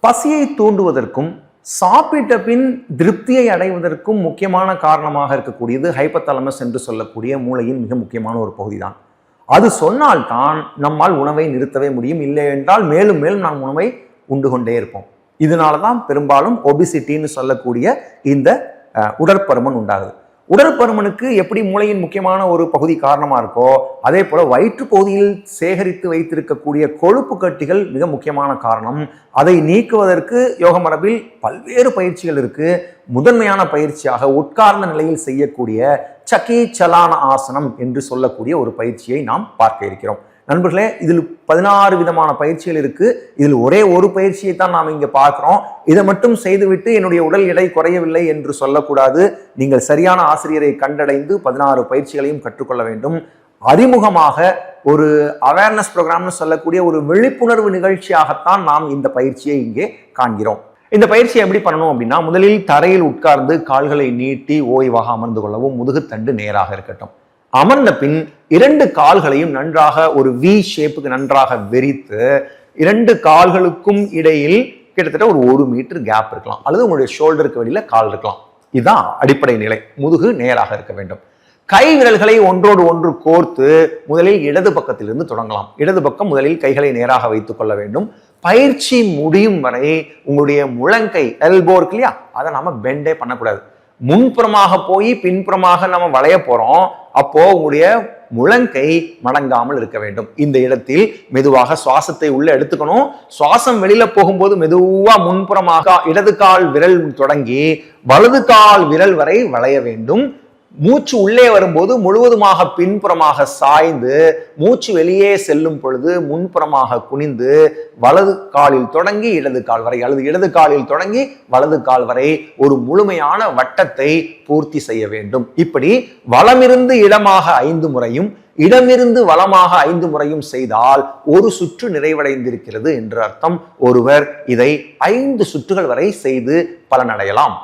பசியை தூண்டுவதற்கும் சாப்பிட்ட பின் திருப்தியை அடைவதற்கும் முக்கியமான காரணமாக இருக்கக்கூடியது ஹைபோதாலமஸ் என்று சொல்லக்கூடிய மூளையின் மிக முக்கியமான ஒரு பகுதி தான். அது சொன்னால்தான் நம்மால் உணவை நிறுத்தவே முடியும். இல்லை என்றால் மேலும் மேலும் நாம் உணவை உண்டு கொண்டே இருப்போம். இதனால தான் பெரும்பாலும் ஒபிசிட்டின்னு சொல்லக்கூடிய இந்த உடற்பருமன் உண்டாகுது. உடற்பருமனுக்கு எப்படி மூளையின் முக்கியமான ஒரு பகுதி காரணமா இருக்கோ, அதே போல வயிற்று பகுதியில் சேகரித்து வைத்திருக்கக்கூடிய கொழுப்பு கட்டிகள் மிக முக்கியமான காரணம். அதை நீக்குவதற்கு யோக மரபில் பல்வேறு பயிற்சிகள் இருக்கு. முதன்மையான பயிற்சியாக உட்கார்ந்த நிலையில் செய்யக்கூடிய சக்கி சலான ஆசனம் என்று சொல்லக்கூடிய ஒரு பயிற்சியை நாம் பார்க்க இருக்கிறோம். நண்பர்களே, இதில் 16 விதமான பயிற்சிகள் இருக்கு. இதில் ஒரே ஒரு பயிற்சியை தான் நாம் இங்க பார்க்கிறோம். இதை மட்டும் செய்துவிட்டு என்னுடைய உடல் எடை குறையவில்லை என்று சொல்லக்கூடாது. நீங்கள் சரியான ஆசிரியரை கண்டடைந்து 16 பயிற்சிகளையும் கற்றுக்கொள்ள வேண்டும். அறிமுகமாக ஒரு அவேர்னஸ் ப்ரோக்ராம்னு சொல்லக்கூடிய ஒரு விழிப்புணர்வு நிகழ்ச்சியாகத்தான் நாம் இந்த பயிற்சியை இங்கே காண்கிறோம். இந்த பயிற்சியை எப்படி பண்ணணும் அப்படின்னா, முதலில் தரையில் உட்கார்ந்து கால்களை நீட்டி ஓய்வாக அமர்ந்து கொள்ளவும். முதுகுத்தண்டு நேராக இருக்கட்டும். அமர்ந்த பின் 2 கால்களையும் நன்றாக ஒரு வி ஷேப்புக்கு நன்றாக விரித்து 2 கால்களுக்கும் இடையில் கிட்டத்தட்ட ஒரு 1 மீட்டர் கேப் இருக்கலாம், அல்லது உங்களுடைய ஷோல்டருக்கு வெளியில கால் இருக்கலாம். இதுதான் அடிப்படை நிலை. முதுகு நேராக இருக்க வேண்டும். கை விரல்களை ஒன்றோடு ஒன்று கோர்த்து முதலில் இடது பக்கத்திலிருந்து தொடங்கலாம். இடது பக்கம் முதலில் கைகளை நேராக வைத்துக் கொள்ள வேண்டும். பயிற்சி முடியும் வரை உங்களுடைய முழங்கை எல்போ இருக்கு இல்லையா, அதை நாம பெண்டே பண்ணக்கூடாது. முன்புறமாக போய் பின்புறமாக நம்ம வளைய போறோம். அப்போ உங்களுடைய முழங்கை மடங்காமல் இருக்க வேண்டும். இந்த இடத்தில் மெதுவாக சுவாசத்தை உள்ள எடுத்துக்கணும். சுவாசம் வெளியில போகும்போது மெதுவா முன்புறமாக இடது கால் விரல் தொடங்கி வலது கால் விரல் வரை வளைய வேண்டும். மூச்சு உள்ளே வரும்போது முழுவதுமாக பின்புறமாக சாய்ந்து மூச்சு வெளியே செல்லும் பொழுது முன்புறமாக குனிந்து வலது காலில் தொடங்கி இடது கால் வரை அல்லது இடது காலில் தொடங்கி வலது கால் வரை ஒரு முழுமையான வட்டத்தை பூர்த்தி செய்ய வேண்டும். இப்படி வலமிருந்து இடமாக 5 முறையும் இடமிருந்து வலமாக 5 முறையும் செய்தால் ஒரு சுற்று நிறைவடைந்திருக்கிறது என்று அர்த்தம். ஒருவர் இதை 5 சுற்றுகள் வரை செய்து பலனடையலாம்.